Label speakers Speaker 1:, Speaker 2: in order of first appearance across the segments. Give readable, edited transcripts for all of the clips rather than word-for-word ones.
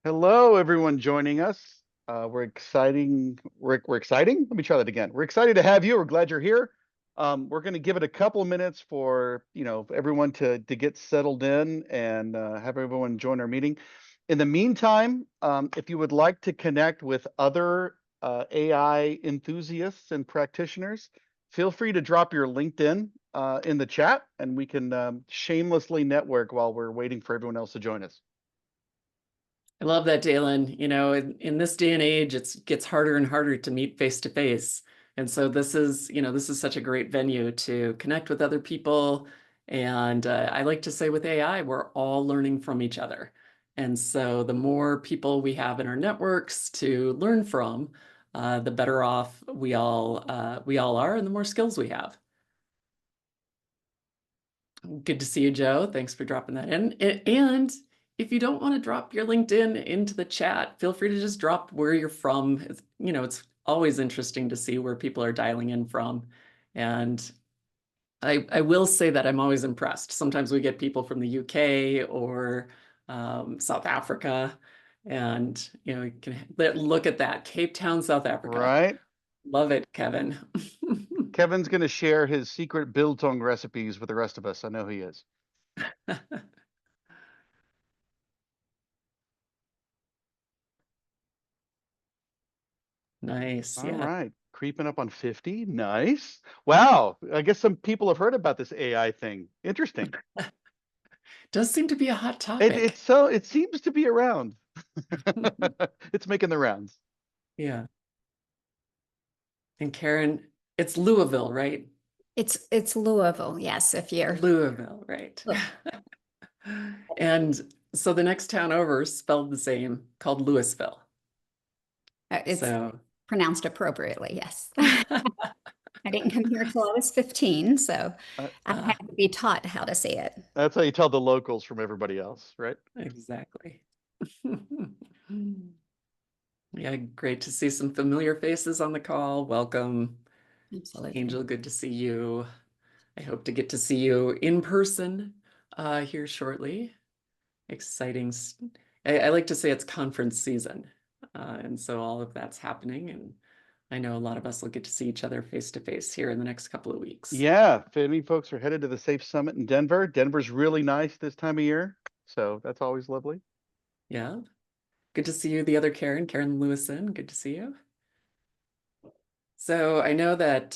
Speaker 1: Hello, everyone joining us. We're exciting. We're exciting. Let me try that again. We're excited to have you. We're glad you're here. We're going to give it a couple minutes for everyone to get settled in and have everyone join our meeting. In the meantime, if you would like to connect with other AI enthusiasts and practitioners, feel free to drop your LinkedIn in the chat, and we can shamelessly network while we're waiting for everyone else to join us.
Speaker 2: I love that, Dalen. In this day and age, it gets harder and harder to meet face to face. And so this is such a great venue to connect with other people. And I like to say with AI, we're all learning from each other. And so the more people we have in our networks to learn from, the better off we all are, and the more skills we have. Good to see you, Joe. Thanks for dropping that in. And if you don't want to drop your LinkedIn into the chat, feel free to just drop where you're from. It's always interesting to see where people are dialing in from. And I will say that I'm always impressed. Sometimes we get people from the UK or South Africa, and you can look at that, Cape Town, South Africa.
Speaker 1: Right?
Speaker 2: Love it, Kevin.
Speaker 1: Kevin's going to share his secret biltong recipes with the rest of us. I know he is.
Speaker 2: Nice.
Speaker 1: All
Speaker 2: Yeah.
Speaker 1: right. Creeping up on 50. Nice. Wow. I guess some people have heard about this AI thing. Interesting.
Speaker 2: Does seem to be a hot
Speaker 1: It it's
Speaker 2: topic.
Speaker 1: so it seems to be around. It's making the rounds.
Speaker 2: Yeah. And Karen, it's Louisville, right?
Speaker 3: It's Louisville, yes, if you're
Speaker 2: Louisville, right.
Speaker 3: look,
Speaker 2: And so the next town over is spelled the same, called Louisville.
Speaker 3: it's
Speaker 2: So
Speaker 3: pronounced appropriately, yes. I didn't come here till I was 15, so
Speaker 1: Uh,
Speaker 3: I had to be taught how to say it.
Speaker 1: that's how you tell the locals from everybody else, right?
Speaker 2: exactly. Yeah, great to see some familiar faces on the call. Welcome.
Speaker 3: Absolutely.
Speaker 2: Angel, good to see you. I hope to get to see you in person here shortly. Exciting. I like to say it's conference season. And so all of that's happening. And I know a lot of us will get to see each other face to face here in the next couple of weeks.
Speaker 1: Yeah, if any folks are headed to the Safe Summit in Denver, Denver's really nice this time of year. So that's always lovely.
Speaker 2: Yeah. Good to see you, the other Karen Lewison. Good to see you. So I know that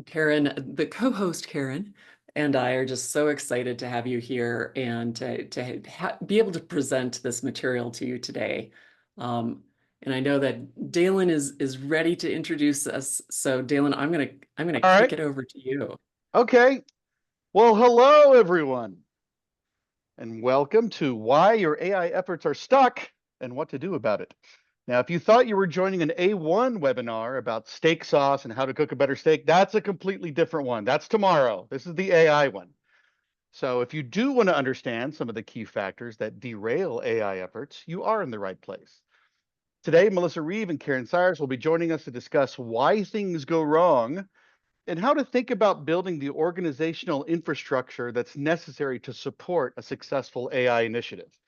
Speaker 2: Karen, the co-host Karen, and I are just so excited to have you here and to be able to present this material to you today. And I know that Dalen is ready to introduce us. So Dalen, I'm gonna
Speaker 1: All
Speaker 2: kick
Speaker 1: right.
Speaker 2: it over to you.
Speaker 1: Okay. Well, hello, everyone, and welcome to Why Your AI Efforts Are Stuck and What to Do About It. Now, if you thought you were joining an A1 webinar about steak sauce and how to cook a better steak, that's a completely different one. That's tomorrow. This is the AI one. So if you do want to understand some of the key factors that derail AI efforts, you are in the right place. Today, Melissa Reeve and Karen Sires will be joining us to discuss why things go wrong and how to think about building the organizational infrastructure that's necessary to support a successful AI initiative.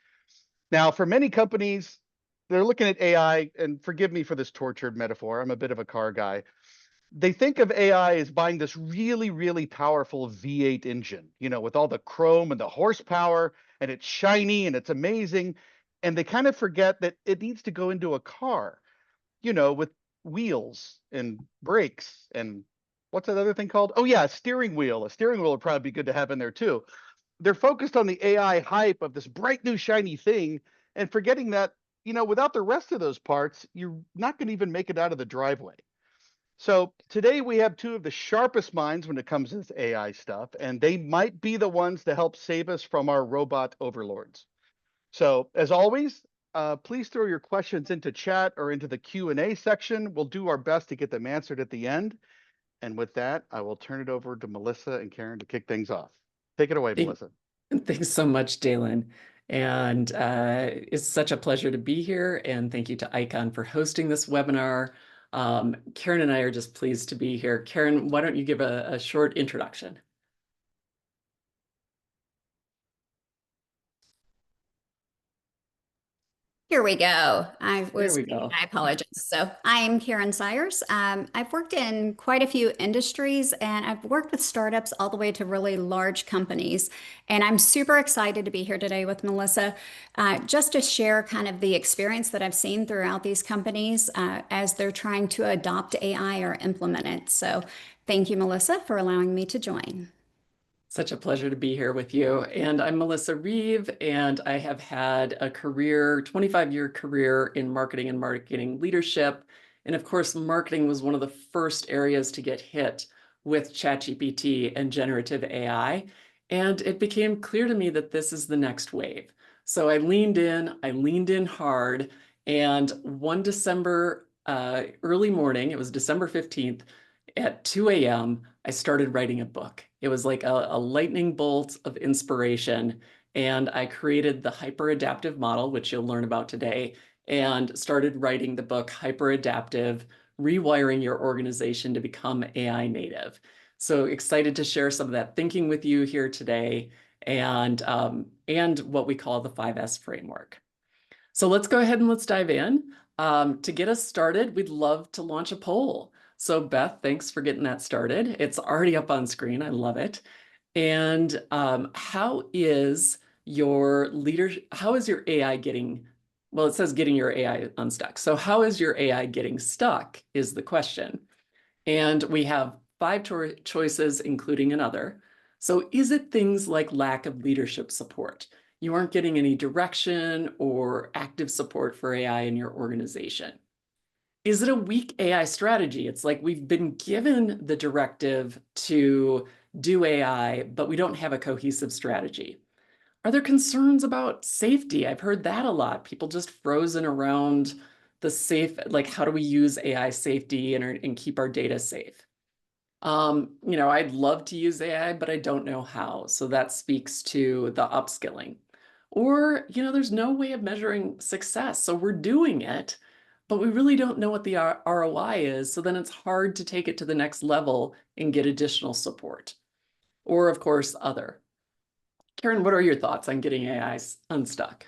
Speaker 1: Now, for many companies, they're looking at AI, and forgive me for this tortured metaphor, I'm a bit of a car guy. They think of AI as buying this really, really powerful V8 engine, with all the chrome and the horsepower, and it's shiny and it's amazing. And they kind of forget that it needs to go into a car, with wheels and brakes and what's that other thing called? Oh yeah, a steering wheel. A steering wheel would probably be good to have in there too. They're focused on the AI hype of this bright new shiny thing and forgetting that, without the rest of those parts, you're not going to even make it out of the driveway. So today we have two of the sharpest minds when it comes to this AI stuff, and they might be the ones to help save us from our robot overlords. So as always, please throw your questions into chat or into the Q&A section. We'll do our best to get them answered at the end. And with that, I will turn it over to Melissa and Karen to kick things off. Take it away,
Speaker 2: Thank,
Speaker 1: Melissa.
Speaker 2: thanks so much, Dalen. And it's such a pleasure to be here. And thank you to Icon for hosting this webinar. Karen and I are just pleased to be here. Karen, why don't you give a short introduction?
Speaker 3: Here we go.
Speaker 2: There we go.
Speaker 3: I apologize. So I am Karen Sires. I've worked in quite a few industries and I've worked with startups all the way to really large companies. And I'm super excited to be here today with Melissa, just to share kind of the experience that I've seen throughout these companies as they're trying to adopt AI or implement it. So thank you, Melissa, for allowing me to join.
Speaker 2: Such a pleasure to be here with you. And I'm Melissa Reeve, and I have had a 25-year career in marketing and marketing leadership. And of course, marketing was one of the first areas to get hit with ChatGPT and generative AI. And it became clear to me that this is the next wave. So I leaned in hard, and one December early morning, it was December 15th, at 2 a.m., I started writing a book. It was like a lightning bolt of inspiration. And I created the hyper-adaptive model, which you'll learn about today, and started writing the book Hyper-Adaptive: Rewiring Your Organization to Become AI Native. So excited to share some of that thinking with you here today, and what we call the 5S framework. So let's go ahead and let's dive in. To get us started, we'd love to launch a poll. So Beth, thanks for getting that started. It's already up on screen. I love it. And how is your AI getting, well, it says getting your AI unstuck. So how is your AI getting stuck is the question. And we have 5 choices, including another. So is it things like lack of leadership support? You aren't getting any direction or active support for AI in your organization. Is it a weak AI strategy? It's like we've been given the directive to do AI, but we don't have a cohesive strategy. Are there concerns about safety? I've heard that a lot. People just frozen around the safe, like how do we use AI safety and keep our data safe? I'd love to use AI, but I don't know how. So that speaks to the upskilling. Or, there's no way of measuring success. So we're doing it, but we really don't know what the ROI is. So then it's hard to take it to the next level and get additional support. Or, of course, other. Karen, what are your thoughts on getting AI unstuck?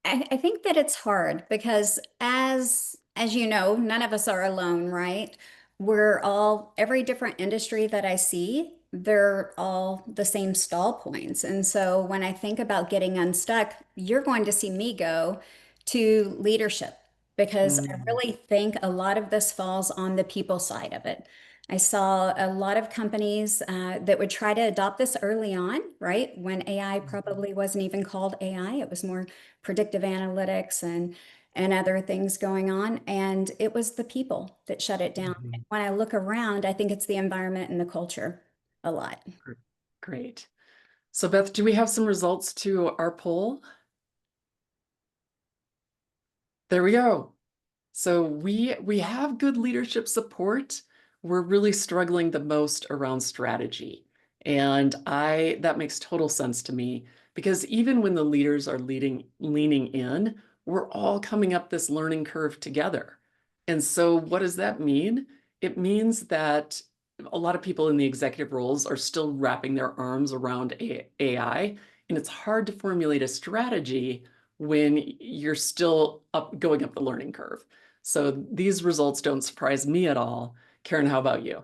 Speaker 3: I think that it's hard because as you know, none of us are alone, right? Every different industry that I see, they're all the same stall points. And so when I think about getting unstuck, you're going to see me go to leadership because I really think a lot of this falls on the people side of it. I saw a lot of companies that would try to adopt this early on, right? When AI probably wasn't even called AI, it was more predictive analytics and other things going on. And it was the people that shut it down. And when I look around, I think it's the environment and the culture a lot.
Speaker 2: Great. So Beth, do we have some results to our poll? There we go. So we have good leadership support. We're really struggling the most around strategy. And that makes total sense to me because even when the leaders are leaning in, we're all coming up this learning curve together. And so what does that mean? It means that a lot of people in the executive roles are still wrapping their arms around AI, and it's hard to formulate a strategy when you're still going up the learning curve. So these results don't surprise me at all. Karen, how about you?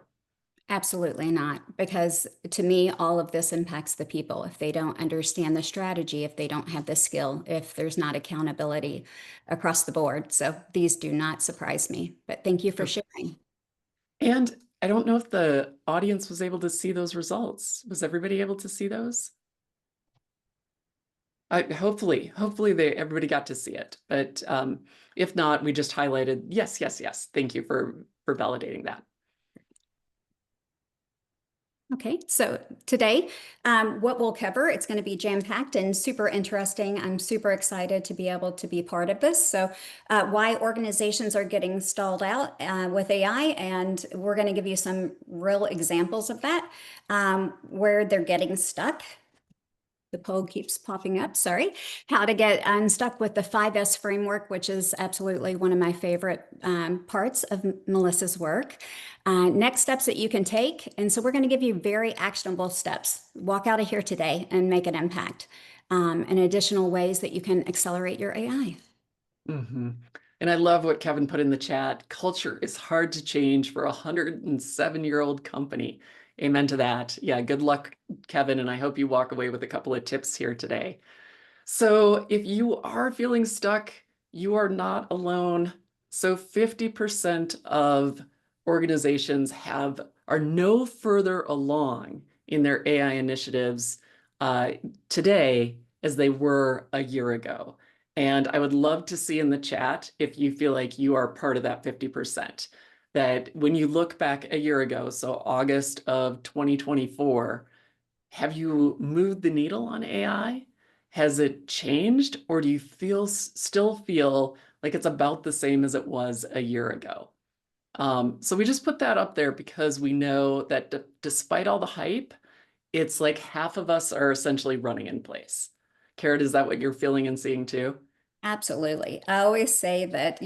Speaker 3: Absolutely not, because to me, all of this impacts the people. If they don't understand the strategy, if they don't have the skill, if there's not accountability across the board. So these do not surprise me, but thank you for sharing.
Speaker 2: And I don't know if the audience was able to see those results. Was everybody able to see those? Hopefully everybody got to see it. But if not, we just highlighted yes, yes, yes. Thank you for validating that.
Speaker 3: Okay, so today, what we'll cover, it's going to be jam-packed and super interesting. I'm super excited to be able to be part of this. So why organizations are getting stalled out with AI, and we're going to give you some real examples of that, where they're getting stuck. The poll keeps popping up, sorry. How to get unstuck with the 5S framework, which is absolutely one of my favorite parts of Melissa's work. Next steps that you can take. And so we're going to give you very actionable steps. Walk out of here today and make an impact. and additional ways that you can accelerate your AI.
Speaker 2: Mm-hmm. And I love what Kevin put in the chat. Culture is hard to change for a 107-year-old company. Amen to that. Yeah, good luck, Kevin, and I hope you walk away with a couple of tips here today. So if you are feeling stuck, you are not alone. So 50% of organizations are no further along in their AI initiatives today as they were a year ago. And I would love to see in the chat if you feel like you are part of that 50%. That when you look back a year ago, so August of 2024, have you moved the needle on AI? Has it changed, or do you still feel like it's about the same as it was a year ago? So we just put that up there because we know that despite all the hype, it's like half of us are essentially running in place. Kara, is that what you're feeling and seeing too?
Speaker 3: Absolutely. I always say that,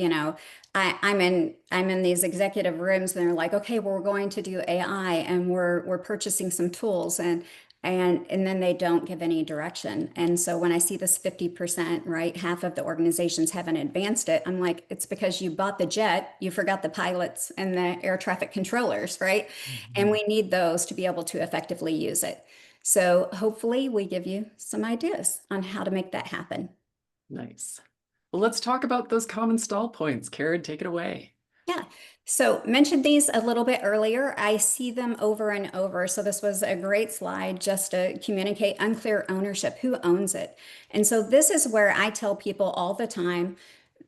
Speaker 3: I'm in these executive rooms and they're like, okay, well, we're going to do AI and we're purchasing some tools and then they don't give any direction. And so when I see this 50%, right, half of the organizations haven't advanced it, I'm like, it's because you bought the jet, you forgot the pilots and the air traffic controllers, right? And we need those to be able to effectively use it. So hopefully we give you some ideas on how to make that happen.
Speaker 2: Nice. Well, let's talk about those common stall points. Karen, take it away.
Speaker 3: Yeah. So mentioned these a little bit earlier. I see them over and over. So this was a great slide just to communicate unclear ownership. Who owns it? And so this is where I tell people all the time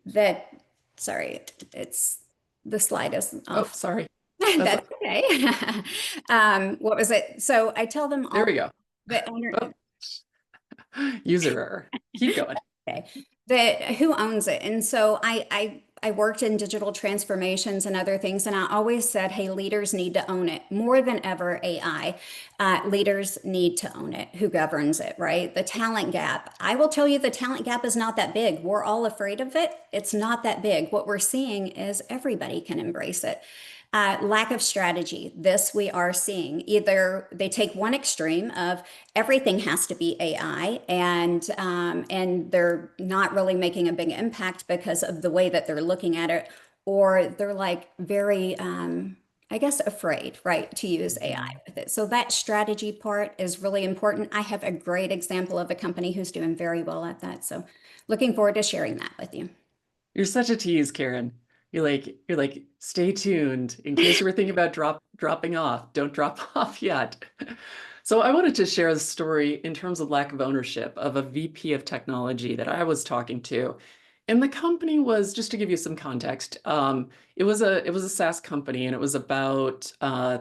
Speaker 3: that, sorry, the slide is
Speaker 2: Oh,
Speaker 3: off.
Speaker 2: sorry.
Speaker 3: That's okay. What was it? So I tell them all
Speaker 2: There we go.
Speaker 3: that owner.
Speaker 2: User error. Keep going.
Speaker 3: Okay. That who owns it? And so I worked in digital transformations and other things, and I always said, hey, leaders need to own it more than ever. AI leaders need to own it. Who governs it, right? The talent gap. I will tell you, the talent gap is not that big. We're all afraid of it. It's not that big. What we're seeing is everybody can embrace it. Lack of strategy. This we are seeing. Either they take one extreme of everything has to be AI, and they're not really making a big impact because of the way that they're looking at it, or they're like very, I guess, afraid, right, to use AI with it. So that strategy part is really important. I have a great example of a company who's doing very well at that. So looking forward to sharing that with you.
Speaker 2: You're such a tease, Karen. You're like, stay tuned in case you were thinking about dropping off. Don't drop off yet. So I wanted to share the story in terms of lack of ownership of a VP of technology that I was talking to. And the company was, just to give you some context, it was a SaaS company and it was about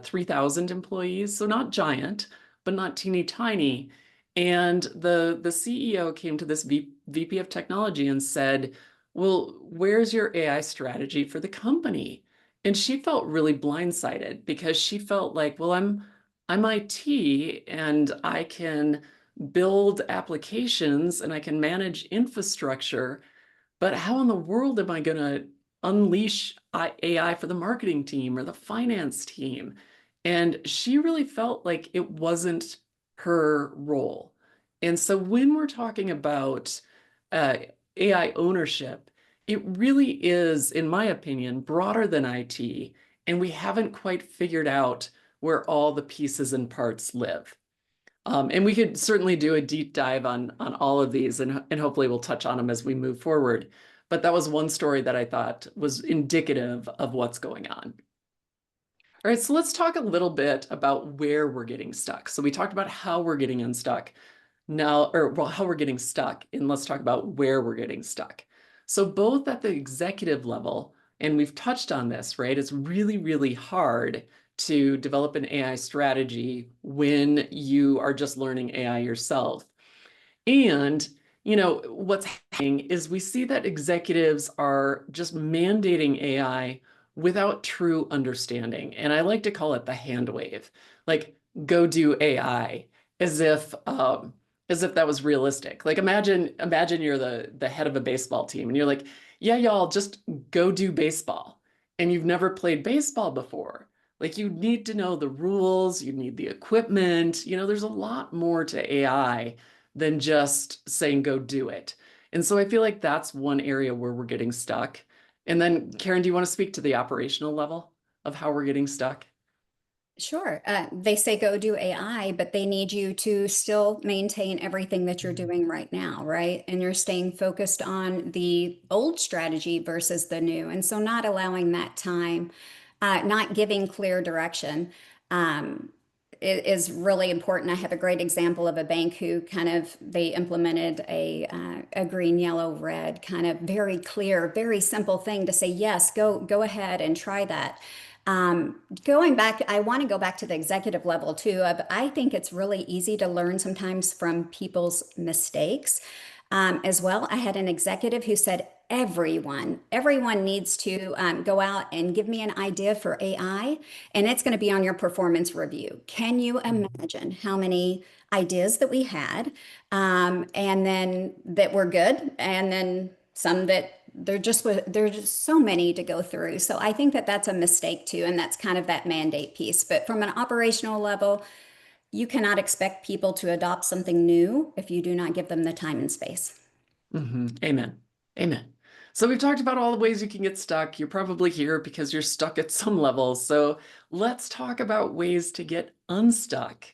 Speaker 2: 3,000 employees, so not giant, but not teeny tiny. And the CEO came to this VP of technology and said, well, where's your AI strategy for the company? And she felt really blindsided because she felt like, well, I'm IT and I can build applications and I can manage infrastructure, but how in the world am I going to unleash AI for the marketing team or the finance team? And she really felt like it wasn't her role. And so when we're talking about AI ownership, it really is, in my opinion, broader than IT, and we haven't quite figured out where all the pieces and parts live. And we could certainly do a deep dive on all of these, and hopefully we'll touch on them as we move forward. But that was one story that I thought was indicative of what's going on. All right, so let's talk a little bit about where we're getting stuck. So we talked about how we're getting unstuck now, or well, how we're getting stuck, and let's talk about where we're getting stuck. So both at the executive level, and we've touched on this, right? It's really, really hard to develop an AI strategy when you are just learning AI yourself. And, what's happening is we see that executives are just mandating AI without true understanding. And I like to call it the hand wave, like go do AI, as if that was realistic. Like imagine you're the head of a baseball team and you're like, yeah, y'all just go do baseball. And you've never played baseball before. Like you need to know the rules, you need the equipment, there's a lot more to AI than just saying, go do it. And so I feel like that's one area where we're getting stuck. And then Karen, do you want to speak to the operational level of how we're getting stuck?
Speaker 3: Sure. They say go do AI, but they need you to still maintain everything that you're doing right now, right? And you're staying focused on the old strategy versus the new. And so not allowing that time, not giving clear direction, is really important. I have a great example of a bank who they implemented a green, yellow, red kind of very clear, very simple thing to say, yes, go ahead and try that. Going back, I want to go back to the executive level too. I think it's really easy to learn sometimes from people's mistakes as well. I had an executive who said, everyone needs to go out and give me an idea for AI, and it's going to be on your performance review. Can you imagine how many ideas that we had, and then that were good, and then some that there's just so many to go through. So I think that that's a mistake too, and that's kind of that mandate piece. But from an operational level, you cannot expect people to adopt something new if you do not give them the time and space.
Speaker 2: Amen. Amen. So we've talked about all the ways you can get stuck. You're probably here because you're stuck at some level. So let's talk about ways to get unstuck.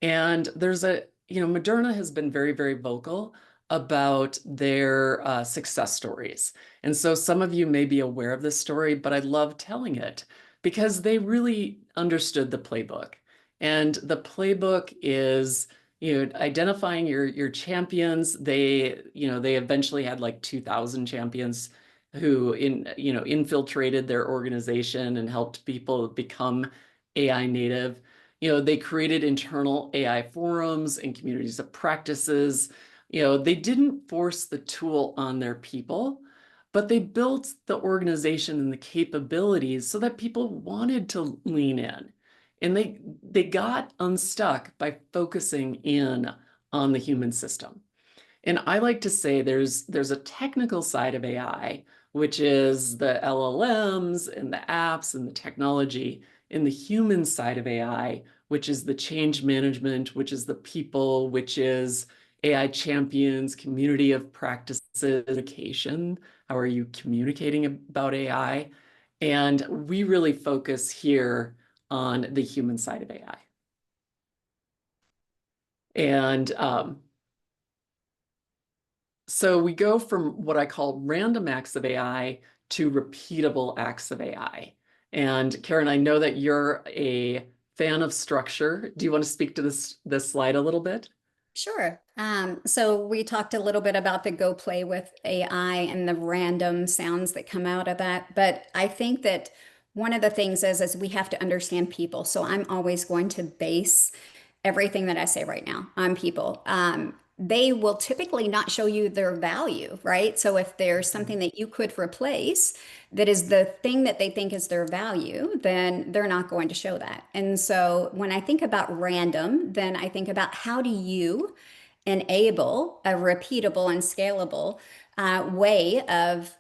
Speaker 2: And Moderna has been very, very vocal about their success stories. And so some of you may be aware of this story, but I love telling it because they really understood the playbook. And the playbook is identifying your champions. They eventually had like 2,000 champions who infiltrated their organization and helped people become AI native. They created internal AI forums and communities of practices. They didn't force the tool on their people, but they built the organization and the capabilities so that people wanted to lean in. And they got unstuck by focusing in on the human system. And I like to say there's a technical side of AI, which is the LLMs and the apps and the technology, and the human side of AI, which is the change management, which is the people, which is AI champions, community of practices, education. How are you communicating about AI? And we really focus here on the human side of AI. And so we go from what I call random acts of AI to repeatable acts of AI. And Karen, I know that you're a fan of structure. Do you want to speak to this slide a little bit?
Speaker 3: Sure. So we talked a little bit about the go play with AI and the random sounds that come out of that. But I think that one of the things is we have to understand people. So I'm always going to base everything that I say right now on people. They will typically not show you their value, right? So if there's something that you could replace that is the thing that they think is their value, then they're not going to show that. And so when I think about random, then I think about how do you enable a repeatable and scalable way of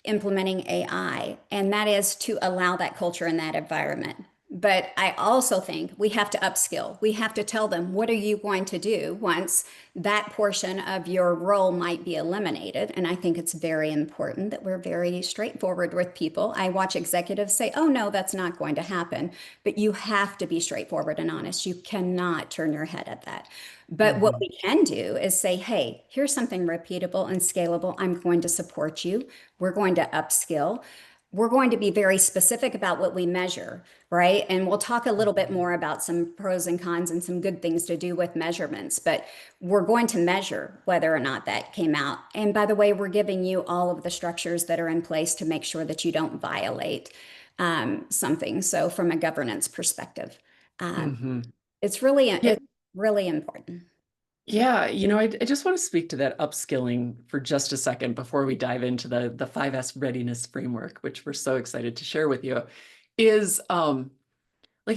Speaker 3: implementing AI, and that is to allow that culture in that environment. But I also think we have to upskill. We have to tell them, what are you going to do once that portion of your role might be eliminated? And I think it's very important that we're very straightforward with people. I watch executives say, oh, no, that's not going to happen. But you have to be straightforward and honest. You cannot turn your head at that. But what we can do is say, hey, here's something repeatable and scalable. I'm going to support you. We're going to upskill. We're going to be very specific about what we measure, right? And we'll talk a little bit more about some pros and cons and some good things to do with measurements, but we're going to measure whether or not that came out. And by the way, we're giving you all of the structures that are in place to make sure that you don't violate something. So from a governance perspective, it's really important.
Speaker 2: Yeah, I just want to speak to that upskilling for just a second before we dive into the 5S readiness framework, which we're so excited to share with you. Is like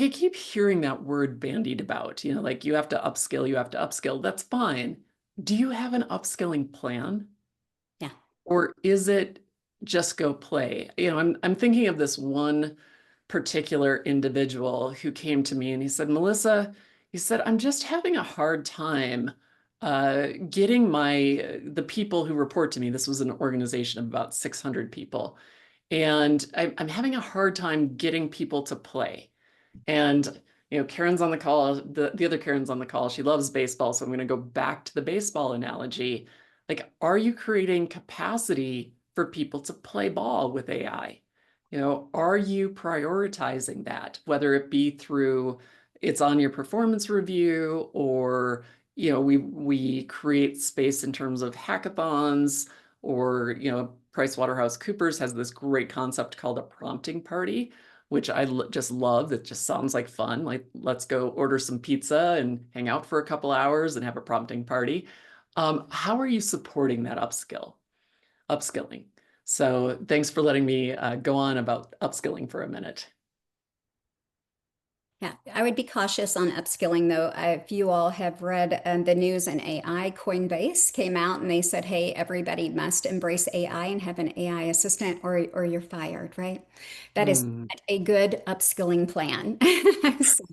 Speaker 2: I keep hearing that word bandied about, like you have to upskill. That's fine. Do you have an upskilling plan?
Speaker 3: Yeah.
Speaker 2: Or is it just go play? I'm thinking of this one particular individual who came to me and he said, Melissa, he said, I'm just having a hard time getting the people who report to me, this was an organization of about 600 people, and I'm having a hard time getting people to play. And Karen's on the call, the other Karen's on the call. She loves baseball, so I'm going to go back to the baseball analogy. Like, are you creating capacity for people to play ball with AI? Are you prioritizing that, whether it be through it's on your performance review, or we create space in terms of hackathons, or PricewaterhouseCoopers has this great concept called a prompting party, which I just love. It just sounds like fun. Like, let's go order some pizza and hang out for a couple hours and have a prompting party. How are you supporting that upskilling? So thanks for letting me go on about upskilling for a minute.
Speaker 3: Yeah, I would be cautious on upskilling though. If you all have read the news in AI, Coinbase came out and they said, hey, everybody must embrace AI and have an AI assistant or you're fired, right? That is not a good upskilling plan. So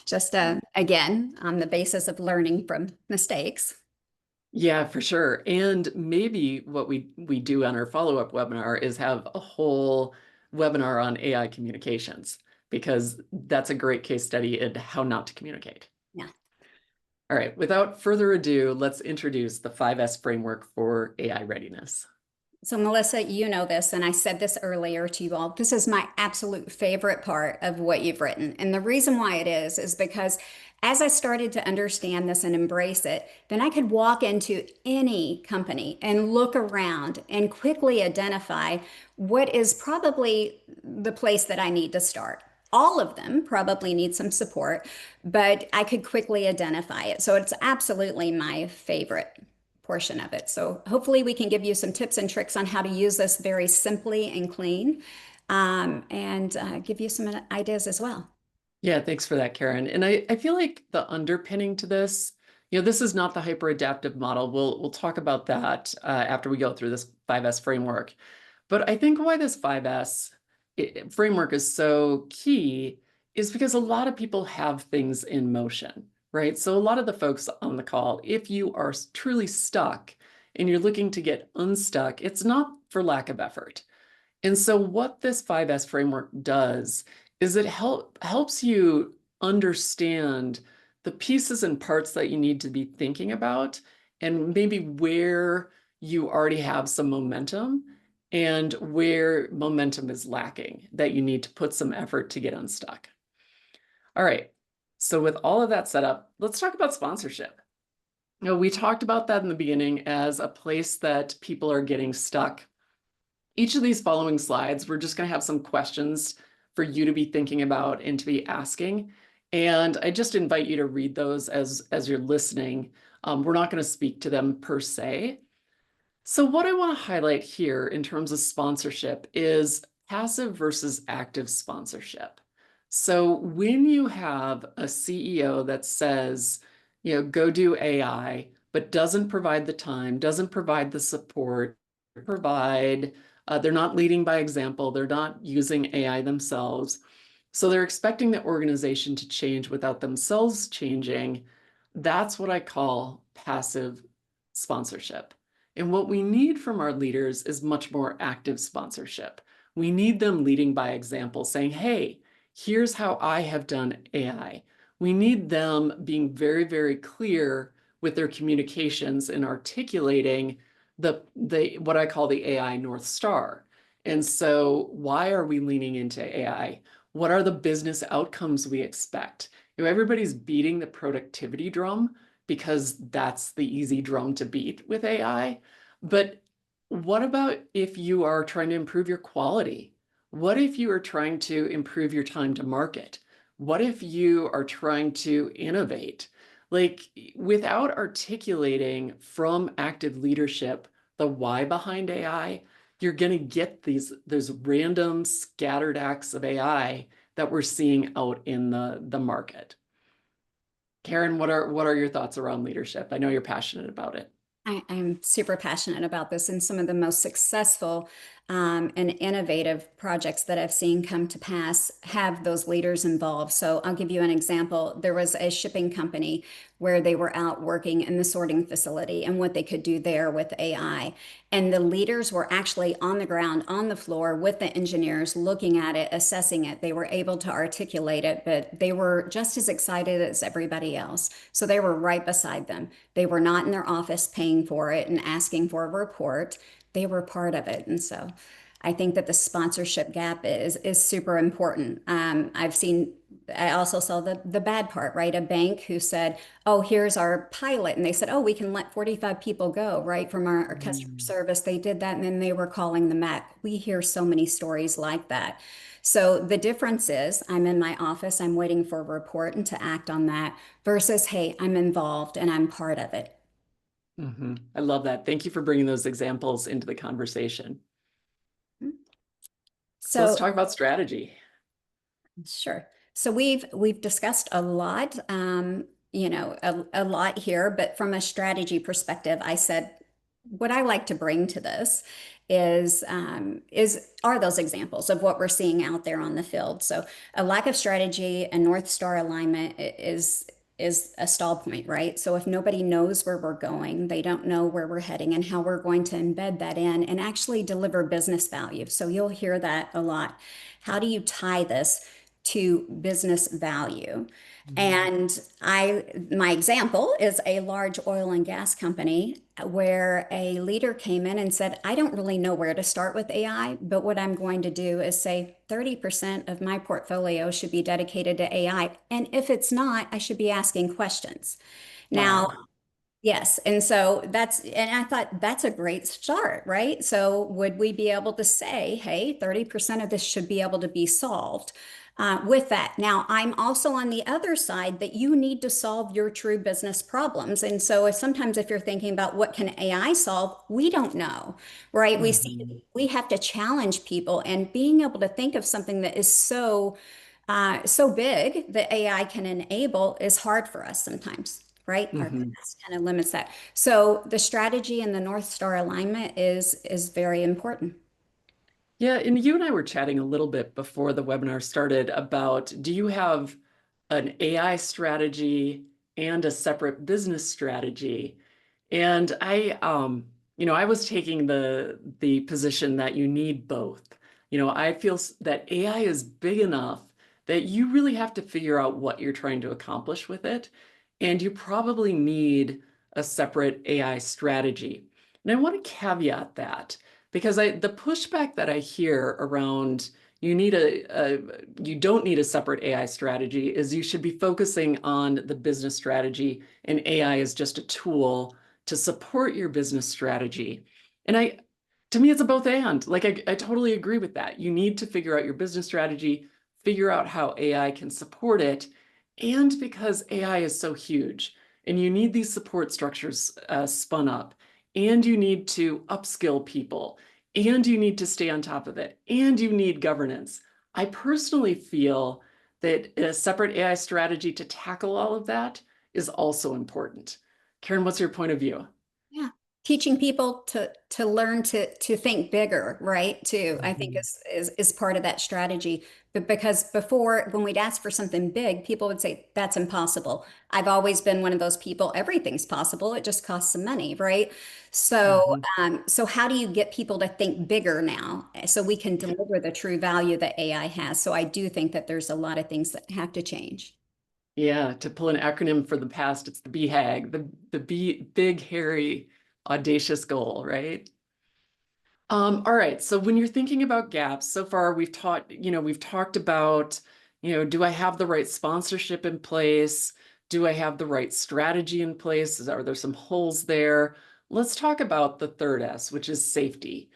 Speaker 3: just again, on the basis of learning from mistakes.
Speaker 2: Yeah, for sure. And maybe what we do on our follow-up webinar is have a whole webinar on AI communications, because that's a great case study in how not to communicate.
Speaker 3: Yeah.
Speaker 2: All right, without further ado, let's introduce the 5S framework for AI readiness.
Speaker 3: So Melissa, you know this, and I said this earlier to you all. This is my absolute favorite part of what you've written. And the reason why it is because as I started to understand this and embrace it, then I could walk into any company and look around and quickly identify what is probably the place that I need to start. All of them probably need some support, but I could quickly identify it. So it's absolutely my favorite portion of it. So hopefully we can give you some tips and tricks on how to use this very simply and clean, and give you some ideas as well.
Speaker 2: Yeah, thanks for that, Karen. And I feel like the underpinning to this, this is not the hyper-adaptive model. We'll talk about that after we go through this 5S framework. But I think why this 5S framework is so key is because a lot of people have things in motion, right? So a lot of the folks on the call, if you are truly stuck and you're looking to get unstuck, it's not for lack of effort. And so what this 5S framework does is it helps you understand the pieces and parts that you need to be thinking about, and maybe where you already have some momentum and where momentum is lacking, that you need to put some effort to get unstuck. All right, so with all of that set up, let's talk about sponsorship. We talked about that in the beginning as a place that people are getting stuck. Each of these following slides, we're just going to have some questions for you to be thinking about and to be asking. And I just invite you to read those as you're listening. We're not going to speak to them per se. So what I want to highlight here in terms of sponsorship is passive versus active sponsorship. So when you have a CEO that says, go do AI, but doesn't provide the time, doesn't provide the support, they're not leading by example, they're not using AI themselves, so they're expecting the organization to change without themselves changing, that's what I call passive sponsorship. And what we need from our leaders is much more active sponsorship. We need them leading by example, saying, hey, here's how I have done AI. We need them being very, very clear with their communications and articulating what I call the AI North Star. And so why are we leaning into AI? What are the business outcomes we expect? Everybody's beating the productivity drum because that's the easy drum to beat with AI. But what about if you are trying to improve your quality? What if you are trying to improve your time to market? What if you are trying to innovate? Like, without articulating from active leadership the why behind AI, you're going to get those random scattered acts of AI that we're seeing out in the market. Karen, what are your thoughts around leadership? I know you're passionate about it.
Speaker 3: I'm super passionate about this, and some of the most successful and innovative projects that I've seen come to pass have those leaders involved. So I'll give you an example. There was a shipping company where they were out working in the sorting facility and what they could do there with AI. And the leaders were actually on the ground, on the floor with the engineers, looking at it, assessing it. They were able to articulate it, but they were just as excited as everybody else. So they were right beside them. They were not in their office paying for it and asking for a report. They were part of it. And so I think that the sponsorship gap is super important. I also saw the bad part, right? A bank who said, oh, here's our pilot. And they said, oh, we can let 45 people go, right? From our customer service. They did that and then they were calling them back. We hear so many stories like that. So the difference is I'm in my office, I'm waiting for a report and to act on that versus, hey, I'm involved and I'm part of it.
Speaker 2: I love that. Thank you for bringing those examples into the conversation. So let's talk about strategy.
Speaker 3: Sure. So we've discussed a lot, a lot here, but from a strategy perspective, I said what I like to bring to this are those examples of what we're seeing out there on the field. So a lack of strategy and North Star alignment is a stall point, right? So if nobody knows where we're going, they don't know where we're heading and how we're going to embed that in and actually deliver business value. So you'll hear that a lot. How do you tie this to business value? And my example is a large oil and gas company where a leader came in and said, I don't really know where to start with AI, but what I'm going to do is say 30% of my portfolio should be dedicated to AI. And if it's not, I should be asking questions. Now, yes. And so and I thought that's a great start, right? So would we be able to say, hey, 30% of this should be able to be solved? With that. Now, I'm also on the other side that you need to solve your true business problems. And so sometimes if you're thinking about what can AI solve, we don't know, right? We have to challenge people and being able to think of something that is so big that AI can enable is hard for us sometimes, right? Our past kind of limits that. So the strategy and the North Star alignment is very important.
Speaker 2: Yeah, and you and I were chatting a little bit before the webinar started about, do you have an AI strategy and a separate business strategy? And I was taking the position that you need both. I feel that AI is big enough that you really have to figure out what you're trying to accomplish with it. And you probably need a separate AI strategy. And I want to caveat that because the pushback that I hear around you don't need a separate AI strategy is you should be focusing on the business strategy and AI is just a tool to support your business strategy. And to me, it's a both and. Like I totally agree with that. You need to figure out your business strategy, figure out how AI can support it. And because AI is so huge and you need these support structures spun up, and you need to upskill people, and you need to stay on top of it, and you need governance. I personally feel that a separate AI strategy to tackle all of that is also important. Karen, what's your point of view?
Speaker 3: Yeah. Teaching people to learn to think bigger, right? Too, I think is part of that strategy. But because before, when we'd ask for something big, people would say, that's impossible. I've always been one of those people, everything's possible. It just costs some money, right? So, so how do you get people to think bigger now so we can deliver the true value that AI has? So I do think that there's a lot of things that have to change.
Speaker 2: Yeah, to pull an acronym for the past, it's the BHAG, the big, hairy, audacious goal, right? All right. So when you're thinking about gaps, so far we've talked about, do I have the right sponsorship in place? Do I have the right strategy in place? Are there some holes there? Let's talk about the third S, which is safety,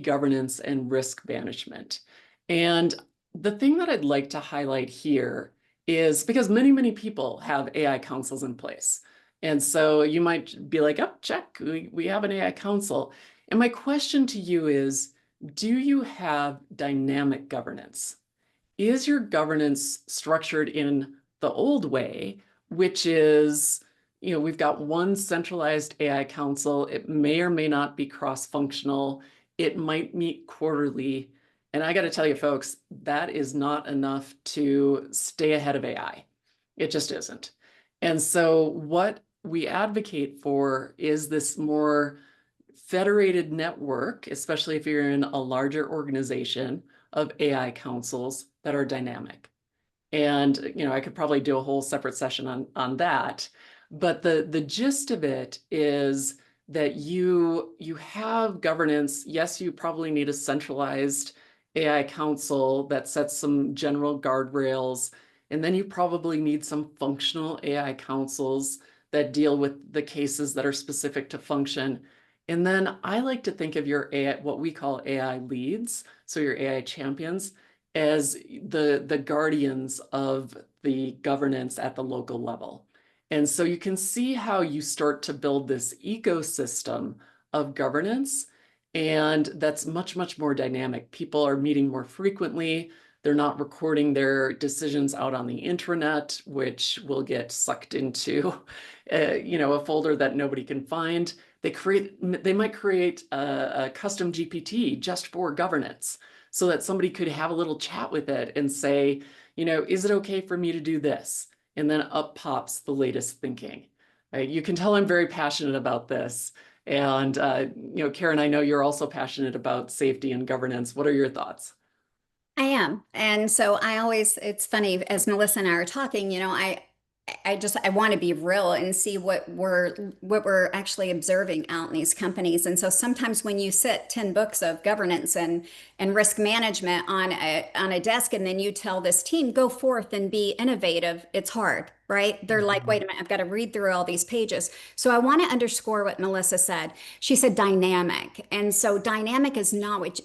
Speaker 2: governance, and risk management. And the thing that I'd like to highlight here is because many people have AI councils in place. And so you might be like, oh, check, we have an AI council. And my question to you is, do you have dynamic governance? Is your governance structured in the old way, which is, we've got one centralized AI council. It may or may not be cross-functional. It might meet quarterly. And I got to tell you, folks, that is not enough to stay ahead of AI. It just isn't. And so what we advocate for is this more federated network, especially if you're in a larger organization, of AI councils that are dynamic. And I could probably do a whole separate session on that. But the gist of it is that you have governance. Yes, you probably need a centralized AI council that sets some general guardrails. And then you probably need some functional AI councils that deal with the cases that are specific to function. And then I like to think of your AI, what we call AI leads, so your AI champions, as the guardians of the governance at the local level. And so you can see how you start to build this ecosystem of governance, and that's much, much more dynamic. People are meeting more frequently. They're not recording their decisions out on the intranet, which will get sucked into a folder that nobody can find. They might create a custom GPT just for governance, so that somebody could have a little chat with it and say, is it okay for me to do this? And then up pops the latest thinking. You can tell I'm very passionate about this. And, Karen, I know you're also passionate about safety and governance. What are your thoughts?
Speaker 3: I am. And so it's funny, as Melissa and I are talking, I want to be real and see what we're actually observing out in these companies. And so sometimes when you sit 10 books of governance and risk management on a desk, and then you tell this team, go forth and be innovative, it's hard, right? They're like, wait a minute, I've got to read through all these pages. So I want to underscore what Melissa said. She said dynamic. And so dynamic is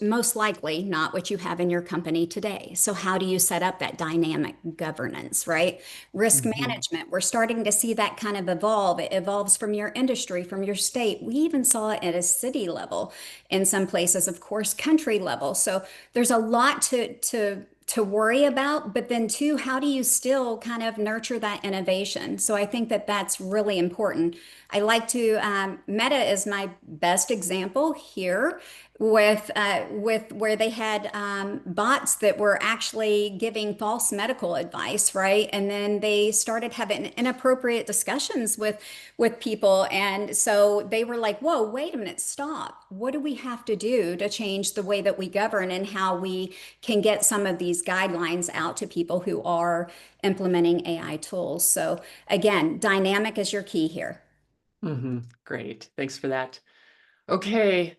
Speaker 3: most likely not what you have in your company today. So how do you set up that dynamic governance, right? Risk management, we're starting to see that kind of evolve. It evolves from your industry, from your state. We even saw it at a city level in some places, of course, country level. So there's a lot to worry about, but then too, how do you still kind of nurture that innovation? So I think that that's really important. I like to, Meta is my best example here with where they had bots that were actually giving false medical advice, right? And then they started having inappropriate discussions with people, and so they were like, "Whoa, wait a minute, stop! What do we have to do to change the way that we govern and how we can get some of these guidelines out to people who are implementing AI tools?" So again, dynamic is your key here.
Speaker 2: Great, thanks for that. Okay.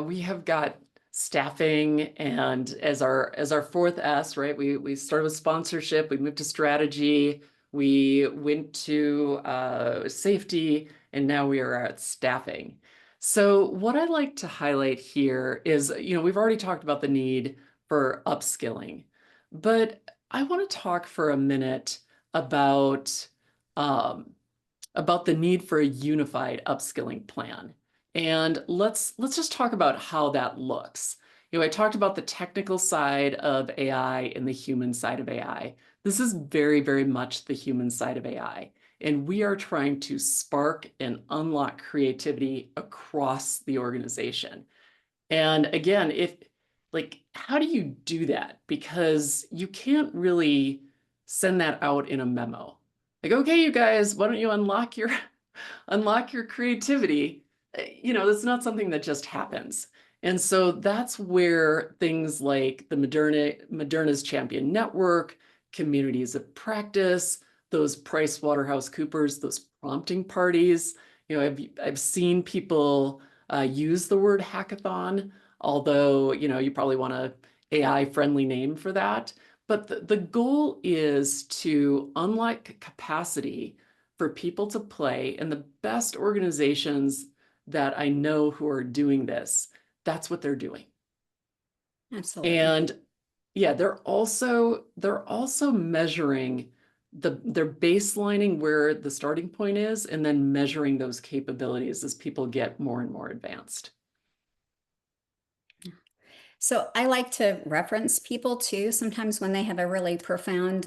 Speaker 2: We have got staffing, and as our fourth S, right? We started with sponsorship, we moved to strategy, we went to safety, and now we are at staffing. So what I'd like to highlight here is, we've already talked about the need for upskilling, but I want to talk for a minute about the need for a unified upskilling plan. And let's just talk about how that looks. I talked about the technical side of AI and the human side of AI. This is very, very much the human side of AI. And we are trying to spark and unlock creativity across the organization. And again, how do you do that? Because you can't really send that out in a memo. Like, okay, you guys, why don't you unlock your creativity? That's not something that just happens. And so that's where things like the Moderna's Champion Network, communities of practice, those PricewaterhouseCoopers, those prompting parties. I've seen people use the word hackathon, although you probably want a AI friendly name for that. But the goal is to unlock capacity for people to play, and the best organizations that I know who are doing this, that's what they're doing.
Speaker 3: Absolutely.
Speaker 2: And yeah, they're also measuring they're baselining where the starting point is, and then measuring those capabilities as people get more and more advanced.
Speaker 3: So I like to reference people too, sometimes when they have a really profound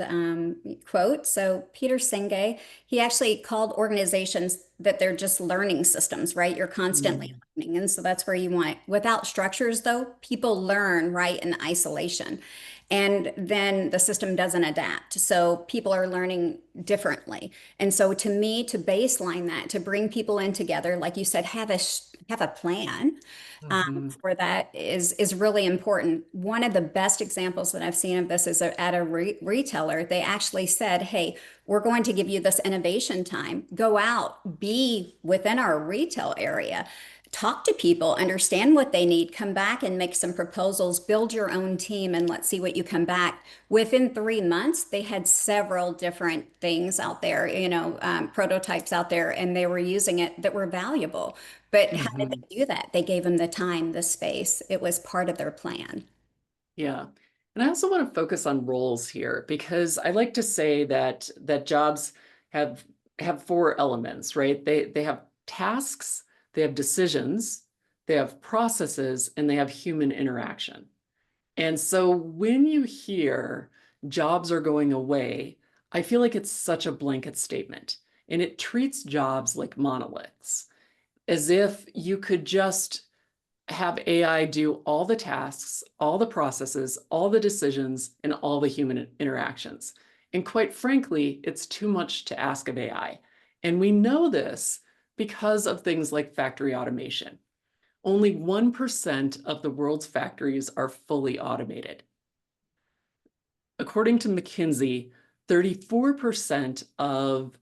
Speaker 3: quote. So Peter Senge, he actually called organizations that they're just learning systems, right? You're constantly
Speaker 2: Mm.
Speaker 3: learning. And so that's where you want it. Without structures, though, people learn, right, in isolation. And then the system doesn't adapt. So people are learning differently. And so to me, to baseline that, to bring people in together, like you said, have a plan
Speaker 2: Mhm.
Speaker 3: for that is really important. One of the best examples that I've seen of this is at a retailer. They actually said, "Hey, we're going to give you this innovation time. Go out, be within our retail area." Talk to people, understand what they need, come back and make some proposals, build your own team, and let's see what you come back. Within 3 months, they had several different things out there, prototypes out there, and they were using it that were valuable. But how did
Speaker 2: Mhm.
Speaker 3: they do that? They gave them the time, the space. It was part of their plan.
Speaker 2: Yeah. And I also want to focus on roles here because I like to say that jobs have have four elements, right? They have tasks, they have decisions, they have processes, and they have human interaction. And so when you hear jobs are going away, I feel like it's such a blanket statement. And it treats jobs like monoliths, as if you could just have AI do all the tasks, all the processes, all the decisions, and all the human interactions. And quite frankly, it's too much to ask of AI. And we know this because of things like factory automation. Only 1% of the world's factories are fully automated. According to McKinsey, 34% of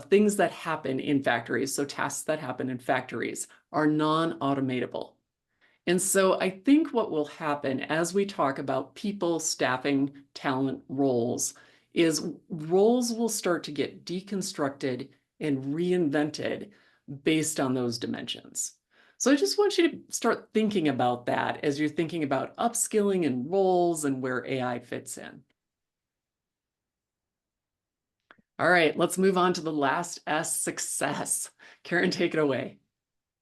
Speaker 2: things that happen in factories, so tasks that happen in factories, are non-automatable. And so I think what will happen as we talk about people, staffing, talent, roles, is roles will start to get deconstructed and reinvented based on those dimensions. So I just want you to start thinking about that as you're thinking about upskilling and roles and where AI fits in. All right, let's move on to the last S, success. Karen, take it away.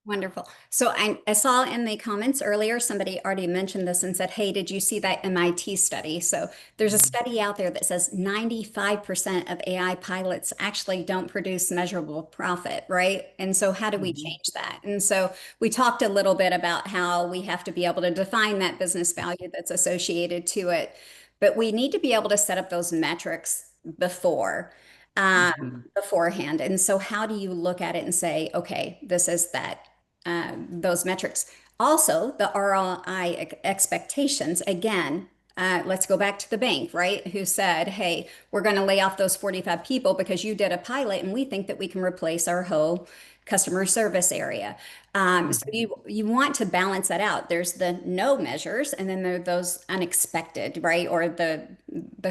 Speaker 3: Wonderful. So I saw in the comments earlier, somebody already mentioned this and said, "Hey, did you see that MIT study?" So there's a study out there that says 95% of AI pilots actually don't produce measurable profit, right? And so how do we
Speaker 2: Mhm.
Speaker 3: change that? And so we talked a little bit about how we have to be able to define that business value that's associated to it, but we need to be able to set up those metrics before. um,
Speaker 2: Mhm.
Speaker 3: beforehand. And so how do you look at it and say, okay, this is that those metrics. Also, the ROI expectations, again, let's go back to the bank, right? Who said, hey, we're going to lay off those 45 people because you did a pilot and we think that we can replace our whole customer service area. So
Speaker 2: Mhm.
Speaker 3: you want to balance that out. There's the no measures, and then there are those unexpected, right? Or the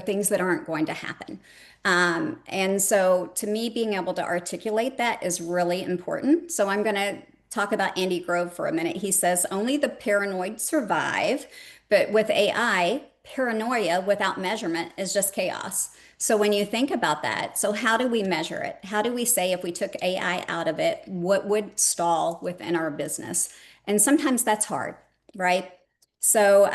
Speaker 3: things that aren't going to happen. And so to me, being able to articulate that is really important. So I'm going to talk about Andy Grove for a minute. He says only the paranoid survive, but with AI, paranoia without measurement is just chaos. So when you think about that, so how do we measure it? How do we say if we took AI out of it, what would stall within our business? And sometimes that's hard, right? So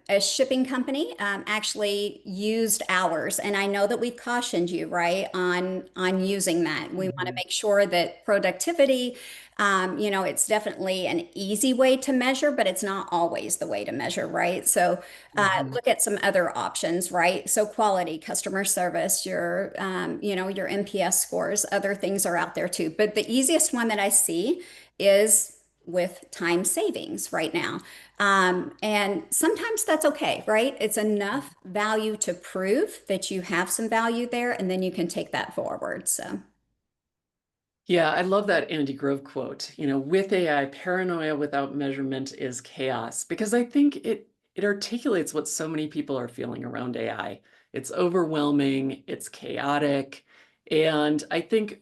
Speaker 3: a shipping company actually used hours, and I know that we've cautioned you, right, on using that. We want to
Speaker 2: Mhm.
Speaker 3: make sure that productivity, it's definitely an easy way to measure, but it's not always the way to measure, right? So
Speaker 2: Mhm.
Speaker 3: look at some other options, right? So quality, customer service, your NPS scores, other things are out there too. But the easiest one that I see is with time savings right now. And sometimes that's okay, right? It's enough value to prove that you have some value there, and then you can take that forward. So,
Speaker 2: Yeah, I love that Andy Grove quote. With AI, paranoia without measurement is chaos, because I think it articulates what so many people are feeling around AI. It's overwhelming, it's chaotic, and I think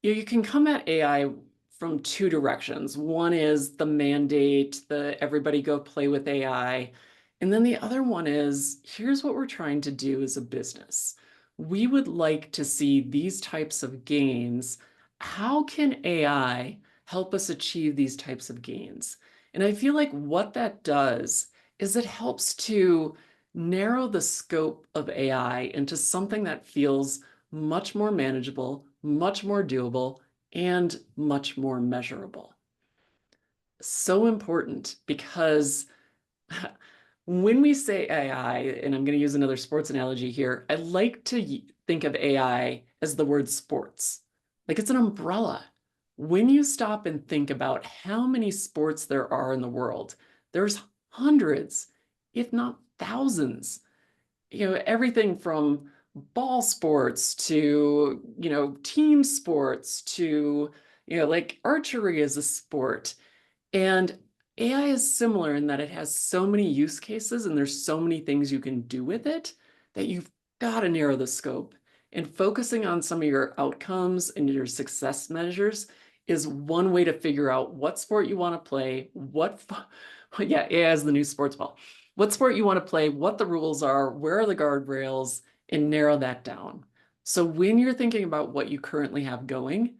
Speaker 2: you can come at AI from two directions. One is the mandate, the everybody go play with AI. And then the other one is here's what we're trying to do as a business. We would like to see these types of gains. How can AI help us achieve these types of gains? And I feel like what that does is it helps to narrow the scope of AI into something that feels much more manageable, much more doable, and much more measurable. So important because when we say AI, and I'm going to use another sports analogy here, I like to think of AI as the word sports. Like it's an umbrella. When you stop and think about how many sports there are in the world, there's hundreds, if not thousands. Everything from ball sports to, team sports to, like archery as a sport. And AI is similar in that it has so many use cases and there's so many things you can do with it that you've got to narrow the scope. And focusing on some of your outcomes and your success measures is one way to figure out what sport you want to play, AI is the new sports ball. What sport you want to play, what the rules are, where are the guardrails, and narrow that down. So when you're thinking about what you currently have going,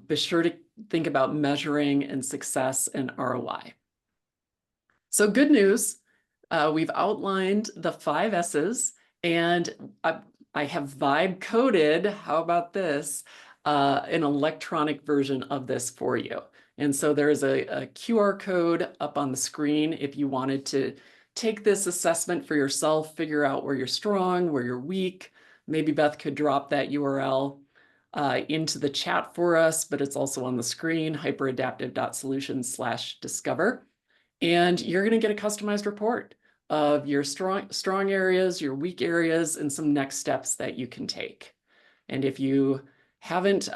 Speaker 2: be sure to think about measuring and success and ROI. So good news, we've outlined the 5 S's, and I have Vibe coded, how about this, an electronic version of this for you. And so there's a QR code up on the screen if you wanted to take this assessment for yourself, figure out where you're strong, where you're weak. Maybe Beth could drop that URL into the chat for us, but it's also on the screen, hyperadaptive.solutions/discover. And you're going to get a customized report of your strong areas, your weak areas, and some next steps that you can take. And if you haven't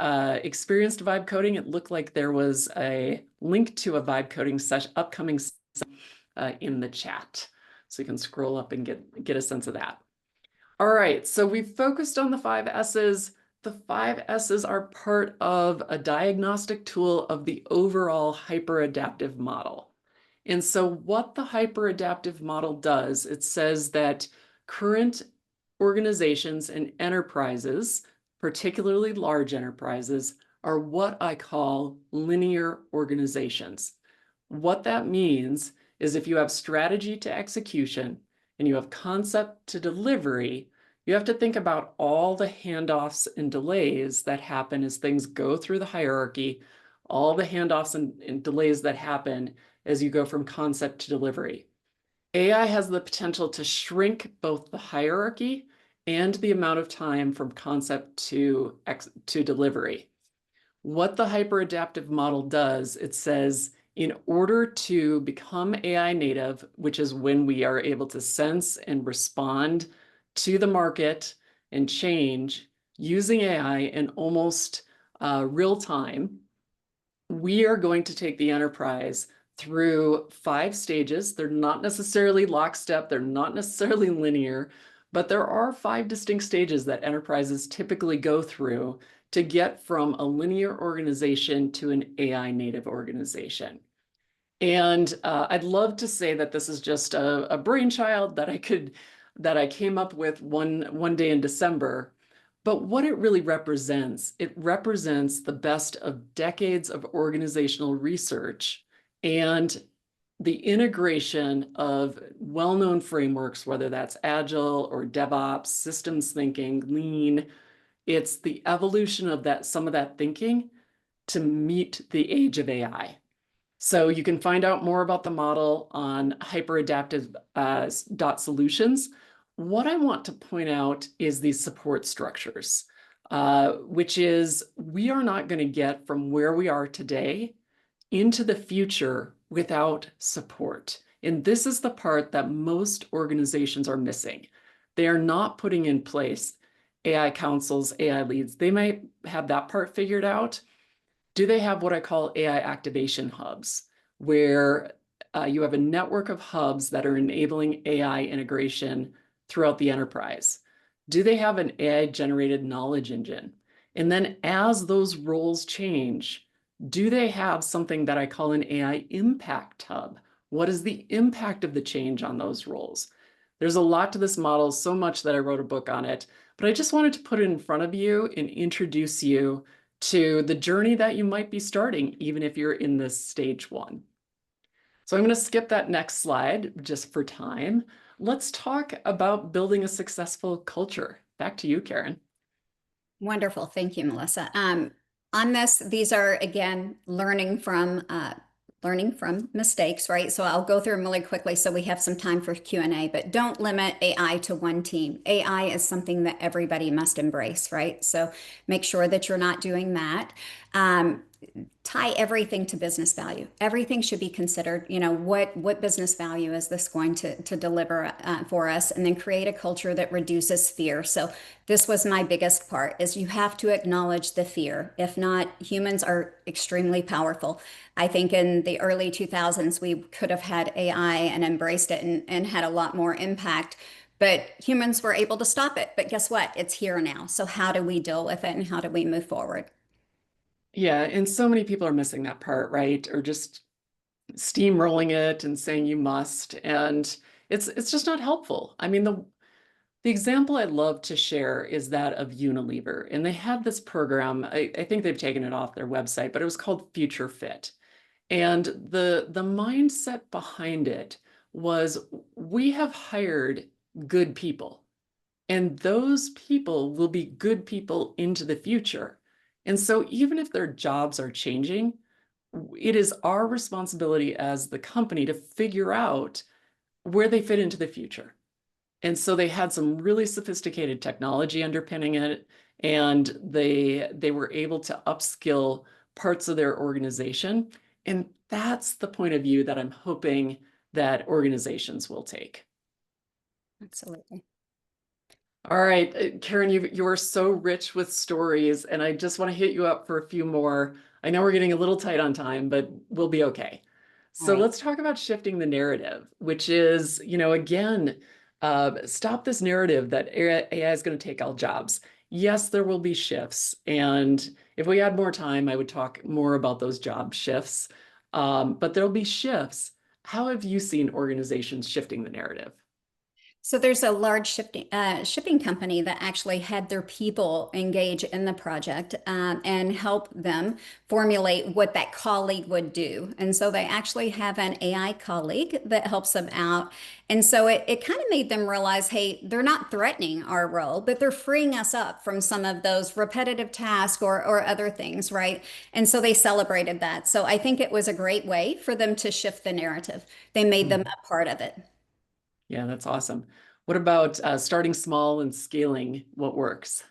Speaker 2: experienced vibe coding, it looked like there was a link to a vibe coding upcoming session in the chat. So you can scroll up and get a sense of that. All right, so we've focused on the 5 S's. The 5 S's are part of a diagnostic tool of the overall hyperadaptive model. And so what the hyperadaptive model does, it says that current organizations and enterprises, particularly large enterprises, are what I call linear organizations. What that means is if you have strategy to execution and you have concept to delivery, you have to think about all the handoffs and delays that happen as things go through the hierarchy, all the handoffs and delays that happen as you go from concept to delivery. AI has the potential to shrink both the hierarchy and the amount of time from concept to delivery. What the hyperadaptive model does, it says, in order to become AI native, which is when we are able to sense and respond to the market and change using AI in almost real time, we are going to take the enterprise through 5 stages. They're not necessarily lockstep, they're not necessarily linear, but there are 5 distinct stages that enterprises typically go through to get from a linear organization to an AI native organization. And I'd love to say that this is just a brainchild that I came up with one day in December. But what it really represents, it represents the best of decades of organizational research and the integration of well-known frameworks, whether that's Agile or DevOps, systems thinking, Lean. It's the evolution of some of that thinking to meet the age of AI. So you can find out more about the model on hyperadaptive.solutions. What I want to point out is these support structures, which is we are not going to get from where we are today into the future without support. And this is the part that most organizations are missing. They are not putting in place AI councils, AI leads. They might have that part figured out. Do they have what I call AI activation hubs, where you have a network of hubs that are enabling AI integration throughout the enterprise? Do they have an AI-generated knowledge engine? And then as those roles change, do they have something that I call an AI impact hub? What is the impact of the change on those roles? There's a lot to this model, so much that I wrote a book on it, but I just wanted to put it in front of you and introduce you to the journey that you might be starting, even if you're in this stage 1. So I'm going to skip that next slide just for time. Let's talk about building a successful culture. Back to you, Karen.
Speaker 3: Wonderful. Thank you, Melissa. On this, these are again learning from mistakes, right? So I'll go through them really quickly so we have some time for Q&A, but don't limit AI to one team. AI is something that everybody must embrace, right? So make sure that you're not doing that. Tie everything to business value. Everything should be considered, what business value is this going to deliver for us, and then create a culture that reduces fear. So this was my biggest part, is you have to acknowledge the fear. If not, humans are extremely powerful. I think in the early 2000s, we could have had AI and embraced it and had a lot more impact. But humans were able to stop it. But guess what? It's here now. So how do we deal with it and how do we move forward?
Speaker 2: Yeah, and so many people are missing that part, right? Or just steamrolling it and saying you must, and it's just not helpful. I mean, the example I'd love to share is that of Unilever, and they had this program. I think they've taken it off their website, but it was called Future Fit, and the mindset behind it was, we have hired good people, and those people will be good people into the future. And so even if their jobs are changing, it is our responsibility as the company to figure out where they fit into the future. And so they had some really sophisticated technology underpinning it, and they were able to upskill parts of their organization. And that's the point of view that I'm hoping that organizations will take.
Speaker 3: Absolutely.
Speaker 2: All right, Karen, you are so rich with stories, and I just want to hit you up for a few more. I know we're getting a little tight on time, but we'll be okay. So
Speaker 3: Right.
Speaker 2: let's talk about shifting the narrative, which is, again, stop this narrative that AI is going to take all jobs. Yes, there will be shifts. And if we had more time, I would talk more about those job shifts. But there'll be shifts. How have you seen organizations shifting the narrative?
Speaker 3: So there's a large shipping company that actually had their people engage in the project and help them formulate what that colleague would do. And so they actually have an AI colleague that helps them out. And so it kind of made them realize, hey, they're not threatening our role, but they're freeing us up from some of those repetitive tasks or other things, right? And so they celebrated that. So I think it was a great way for them to shift the narrative. They made them a part of it.
Speaker 2: Yeah, that's awesome. What about starting small and scaling what works?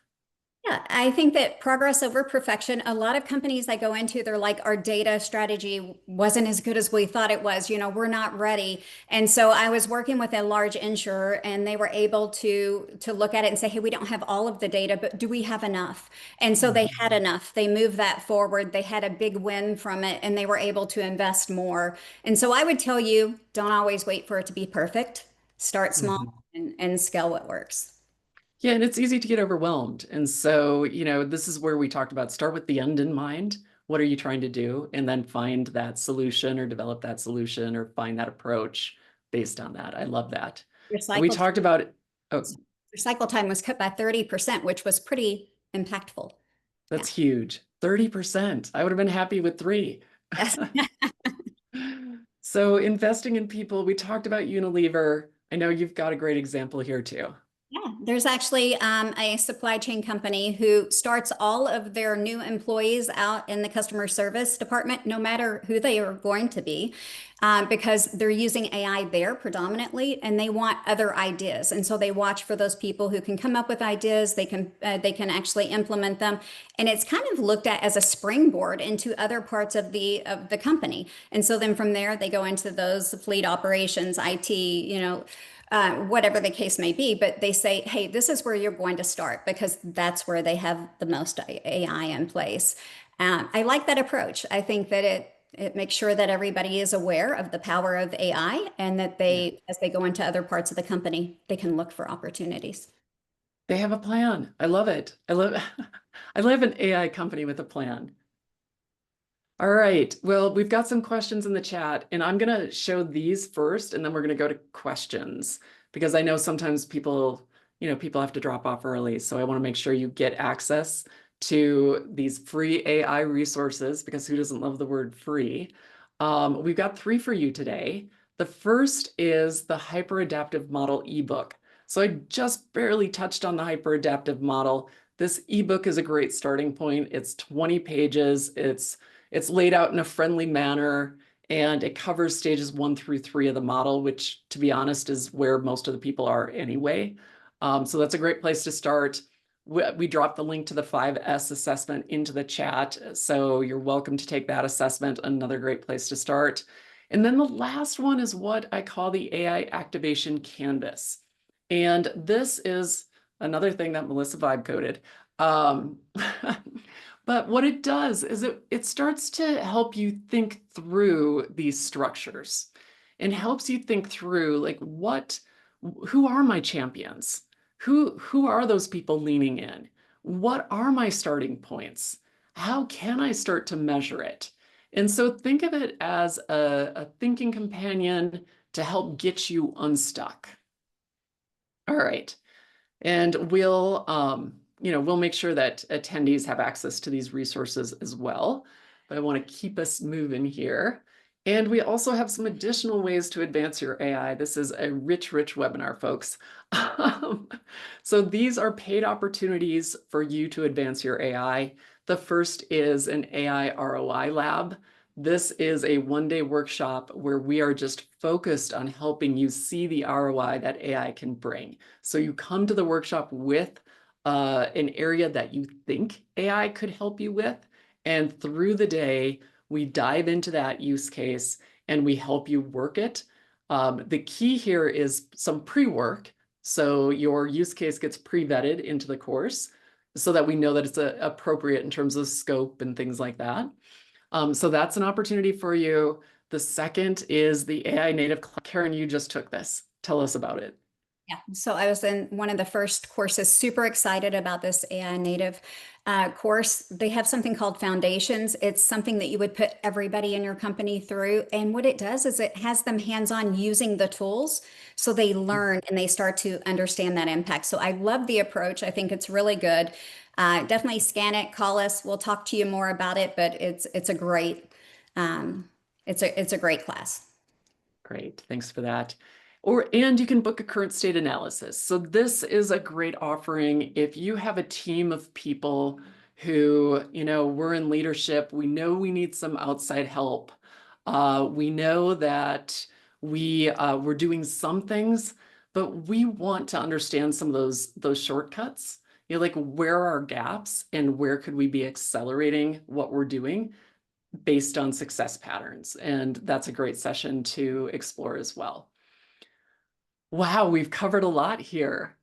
Speaker 3: Yeah, I think that progress over perfection. A lot of companies I go into, they're like, our data strategy wasn't as good as we thought it was. We're not ready. And so I was working with a large insurer, and they were able to look at it and say, hey, we don't have all of the data, but do we have enough? And so they had enough. They moved that forward. They had a big win from it, and they were able to invest more. And so I would tell you, don't always wait for it to be perfect. Start small and scale what works.
Speaker 2: Yeah, and it's easy to get overwhelmed. And so, this is where we talked about start with the end in mind. What are you trying to do? And then find that solution or develop that solution or find that approach based on that. I love that.
Speaker 3: Your
Speaker 2: And we
Speaker 3: cycle
Speaker 2: talked about it. Oh,
Speaker 3: Your cycle time was cut by 30%, which was pretty impactful.
Speaker 2: that's huge. 30%. I would have been happy with 3.
Speaker 3: Yes.
Speaker 2: So investing in people, we talked about Unilever. I know you've got a great example here too.
Speaker 3: Yeah, there's actually a supply chain company who starts all of their new employees out in the customer service department, no matter who they are going to be, because they're using AI there predominantly, and they want other ideas. And so they watch for those people who can come up with ideas. They can actually implement them, and it's kind of looked at as a springboard into other parts of the company. And so then from there, they go into those fleet operations, IT, whatever the case may be, but they say, hey, this is where you're going to start, because that's where they have the most AI in place. I like that approach. I think that it makes sure that everybody is aware of the power of AI, and that as they go into other parts of the company, they can look for opportunities.
Speaker 2: They have a plan. I love it. I love an AI company with a plan. All right. Well, we've got some questions in the chat, and I'm going to show these first, and then we're going to go to questions, because I know sometimes people have to drop off early. So I want to make sure you get access to these free AI resources, because who doesn't love the word free? We've got 3 for you today. The first is the Hyperadaptive Model ebook. So I just barely touched on the Hyperadaptive Model. This ebook is a great starting point. It's 20 pages. It's laid out in a friendly manner, and it covers stages 1 through 3 of the model, which, to be honest, is where most of the people are anyway. So that's a great place to start. We dropped the link to the 5S assessment into the chat, so you're welcome to take that assessment, another great place to start. And then the last one is what I call the AI Activation Canvas. And this is another thing that Melissa vibe coded. But what it does is it starts to help you think through these structures and helps you think through, like, who are my champions? Who are those people leaning in? What are my starting points? How can I start to measure it? And so think of it as a thinking companion to help get you unstuck. All right. And we'll make sure that attendees have access to these resources as well. But I want to keep us moving here. And we also have some additional ways to advance your AI. This is a rich webinar, folks. So these are paid opportunities for you to advance your AI. The first is an AI ROI lab. This is a one-day workshop where we are just focused on helping you see the ROI that AI can bring. So you come to the workshop with an area that you think AI could help you with, and through the day, we dive into that use case and we help you work it. The key here is some pre-work. So your use case gets pre-vetted into the course so that we know that it's appropriate in terms of scope and things like that. So that's an opportunity for you. The second is the AI native. Karen, you just took this. Tell us about it.
Speaker 3: Yeah, so I was in one of the first courses, super excited about this AI native course. They have something called Foundations. It's something that you would put everybody in your company through. And what it does is it has them hands-on using the tools so they learn and they start to understand that impact. So I love the approach. I think it's really good. Definitely scan it, call us. We'll talk to you more about it, but it's a great class.
Speaker 2: Great, thanks for that. And you can book a current state analysis. So this is a great offering if you have a team of people who, we're in leadership, we know we need some outside help. We know that we're doing some things, but we want to understand some of those shortcuts. Like, where are our gaps and where could we be accelerating what we're doing based on success patterns? And that's a great session to explore as well. Wow, we've covered a lot here.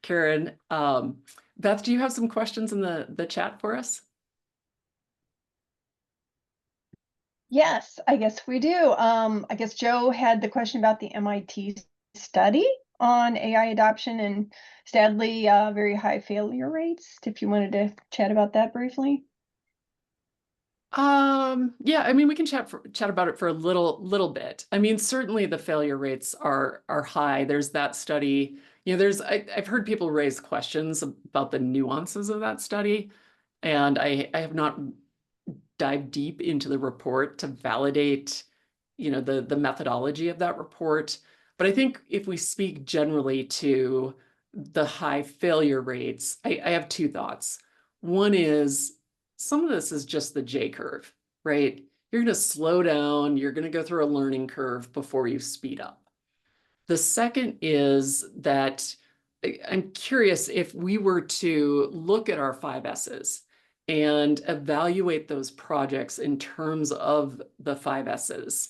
Speaker 2: Karen, Beth, do you have some questions in the chat for us?
Speaker 4: Yes, I guess we do. I guess Joe had the question about the MIT study on AI adoption and sadly very high failure rates. If you wanted to chat about that briefly.
Speaker 2: Yeah, I mean, we can chat about it for a little bit. I mean, certainly the failure rates are high. There's that study. I've heard people raise questions about the nuances of that study, and I have not dived deep into the report to validate, the methodology of that report. But I think if we speak generally to the high failure rates, I have 2 thoughts. One is, some of this is just the J curve, right? You're going to slow down, you're going to go through a learning curve before you speed up. The second is that I'm curious, if we were to look at our 5S's and evaluate those projects in terms of the 5S's,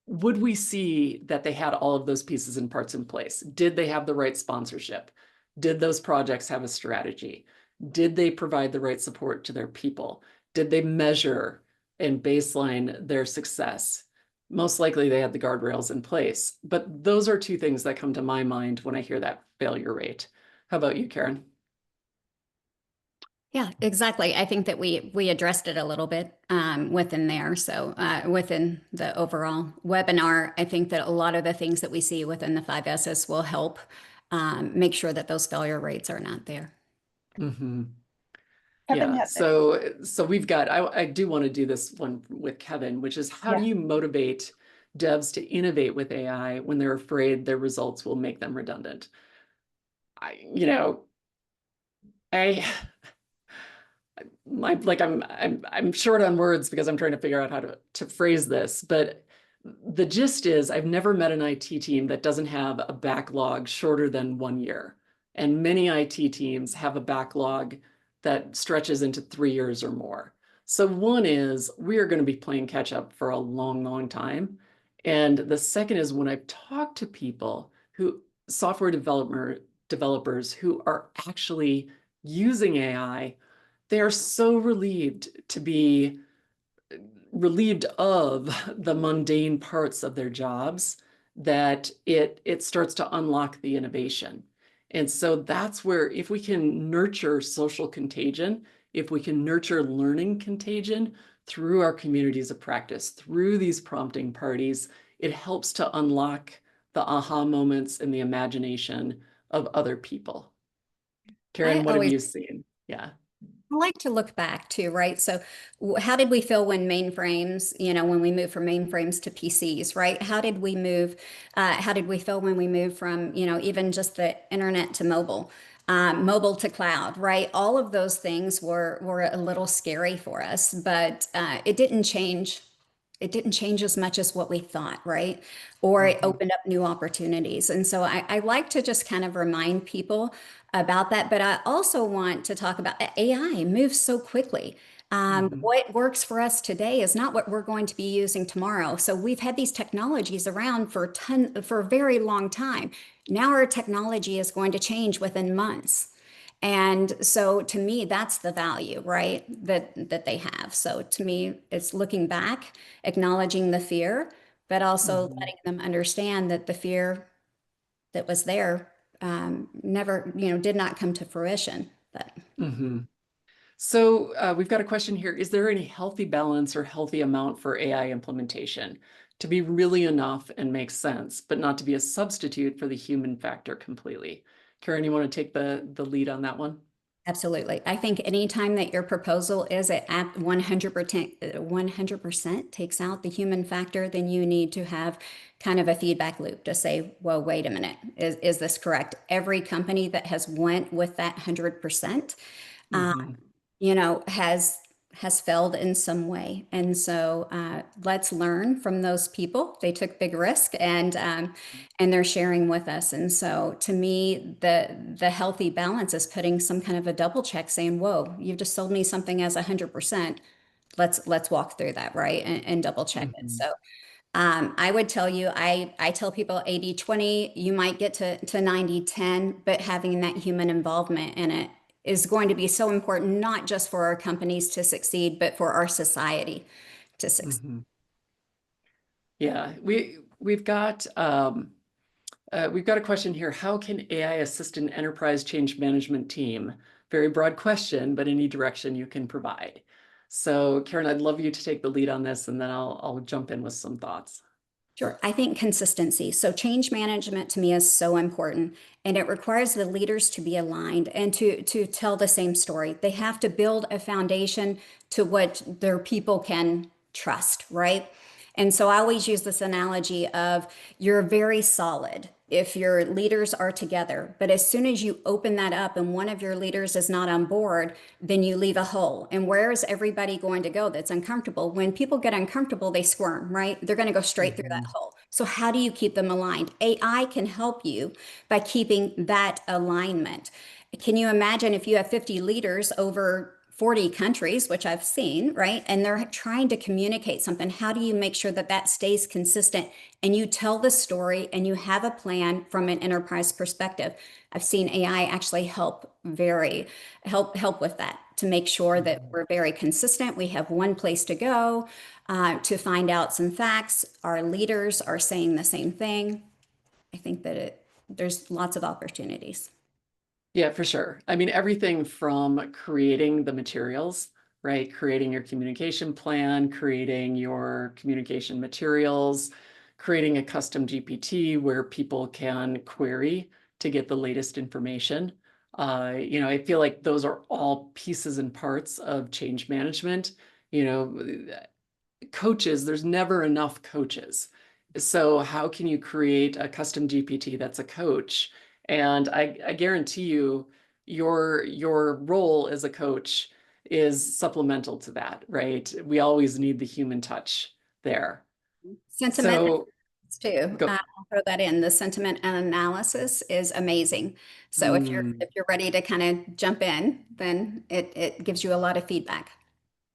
Speaker 2: would we see that they had all of those pieces and parts in place? Did they have the right sponsorship? Did those projects have a strategy? Did they provide the right support to their people? Did they measure and baseline their success? Most likely they had the guardrails in place. But those are 2 things that come to my mind when I hear that failure rate. How about you, Karen?
Speaker 3: Yeah, exactly. I think that we addressed it a little bit within there. So within the overall webinar, I think that a lot of the things that we see within the 5Ss will help make sure that those failure rates are not there.
Speaker 2: Mm-hmm.
Speaker 4: Kevin
Speaker 2: Yeah,
Speaker 4: has it.
Speaker 2: so we've got, I do want to do this one with Kevin, which is how do
Speaker 4: Yeah.
Speaker 2: you motivate devs to innovate with AI when they're afraid their results will make them redundant? I I'm short on words because I'm trying to figure out how to phrase this, but the gist is I've never met an IT team that doesn't have a backlog shorter than 1 year. And many IT teams have a backlog that stretches into 3 years or more. So one is we are going to be playing catch up for a long, long time. And the second is when I've talked to people who software developers who are actually using AI, they are so relieved to be relieved of the mundane parts of their jobs that it starts to unlock the innovation. And so that's where if we can nurture social contagion, if we can nurture learning contagion through our communities of practice, through these prompting parties, it helps to unlock the aha moments and the imagination of other people. Karen,
Speaker 3: I
Speaker 2: what have
Speaker 3: always
Speaker 2: you seen? Yeah.
Speaker 3: I like to look back too, right? So, how did we feel when mainframes, when we moved from mainframes to PCs, right? How did we move? How did we feel when we moved from, even just the internet to mobile, mobile to cloud, right? All of those things were a little scary for us, but it didn't change. It didn't change as much as what we thought, right? Or it opened up new opportunities. And so I like to just kind of remind people about that. But I also want to talk about AI moves so quickly. What works for us today is not what we're going to be using tomorrow. So we've had these technologies around for a very long time. Now our technology is going to change within months. And so to me, that's the value, right? That they have. So to me, it's looking back, acknowledging the fear, but also letting them understand that the fear that was there never, did not come to fruition. But
Speaker 2: So we've got a question here. Is there any healthy balance or healthy amount for AI implementation to be really enough and make sense, but not to be a substitute for the human factor completely? Karen, you want to take the lead on that one?
Speaker 3: absolutely. I think anytime that your proposal is at 100% takes out the human factor, then you need to have kind of a feedback loop to say, well, wait a minute, is this correct? Every company that has went with that 100%, has failed in some way. And so let's learn from those people. They took big risk and they're sharing with us. And so to me, the healthy balance is putting some kind of a double check saying, whoa, you've just sold me something as 100%. Let's walk through that, right? And double check it. So I would tell you, I tell people 80-20, you might get to 90-10, but having that human involvement in it is going to be so important, not just for our companies to succeed, but for our society to succeed.
Speaker 2: Yeah, we've got a question here. How can AI assist an enterprise change management team? Very broad question, but any direction you can provide. So Karen, I'd love you to take the lead on this, and then I'll jump in with some thoughts.
Speaker 3: Sure. I think consistency. So change management to me is so important, and it requires the leaders to be aligned and to tell the same story. They have to build a foundation to what their people can trust, right? And so I always use this analogy of you're very solid if your leaders are together, but as soon as you open that up and one of your leaders is not on board, then you leave a hole. And where is everybody going to go that's uncomfortable? When people get uncomfortable, they squirm, right? They're going to go straight through that hole. So how do you keep them aligned? AI can help you by keeping that alignment. Can you imagine if you have 50 leaders over 40 countries, which I've seen, right? And they're trying to communicate something. How do you make sure that that stays consistent and you tell the story and you have a plan from an enterprise perspective? I've seen AI actually help with that to make sure that we're very consistent. We have one place to go to find out some facts. Our leaders are saying the same thing. I think that there's lots of opportunities.
Speaker 2: Yeah, for sure. I mean, everything from creating the materials, right? Creating your communication plan, creating your communication materials, creating a custom GPT where people can query to get the latest information, You know, I feel like those are all pieces and parts of change management. You know, coaches, there's never enough coaches. So how can you create a custom GPT that's a coach? And I guarantee you, your role as a coach is supplemental to that, right? We always need the human touch there.
Speaker 3: Sentiment
Speaker 2: So
Speaker 3: too.
Speaker 2: go.
Speaker 3: I'll throw that in. The sentiment analysis is amazing. So if you're ready to kind of jump in, then it gives you a lot of feedback.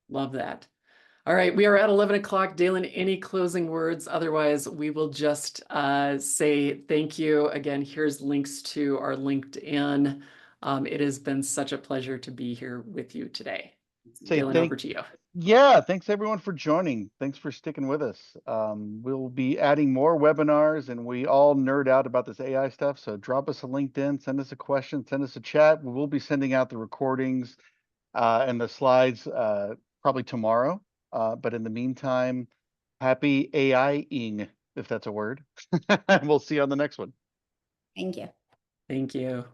Speaker 2: Love that. All right, we are at 11 o'clock. Dalen, any closing words? Otherwise, we will just say thank you. Again, here's links to our LinkedIn. It has been such a pleasure to be here with you today.
Speaker 1: Say
Speaker 2: Dalen, over to you.
Speaker 1: Yeah, thanks everyone for joining. Thanks for sticking with us. We'll be adding more webinars, and we all nerd out about this AI stuff. So drop us a LinkedIn, send us a question, send us a chat. We will be sending out the recordings and the slides probably tomorrow. But in the meantime, happy AI-ing, if that's a word. And we'll see you on the next one.
Speaker 3: Thank you.
Speaker 2: Thank you.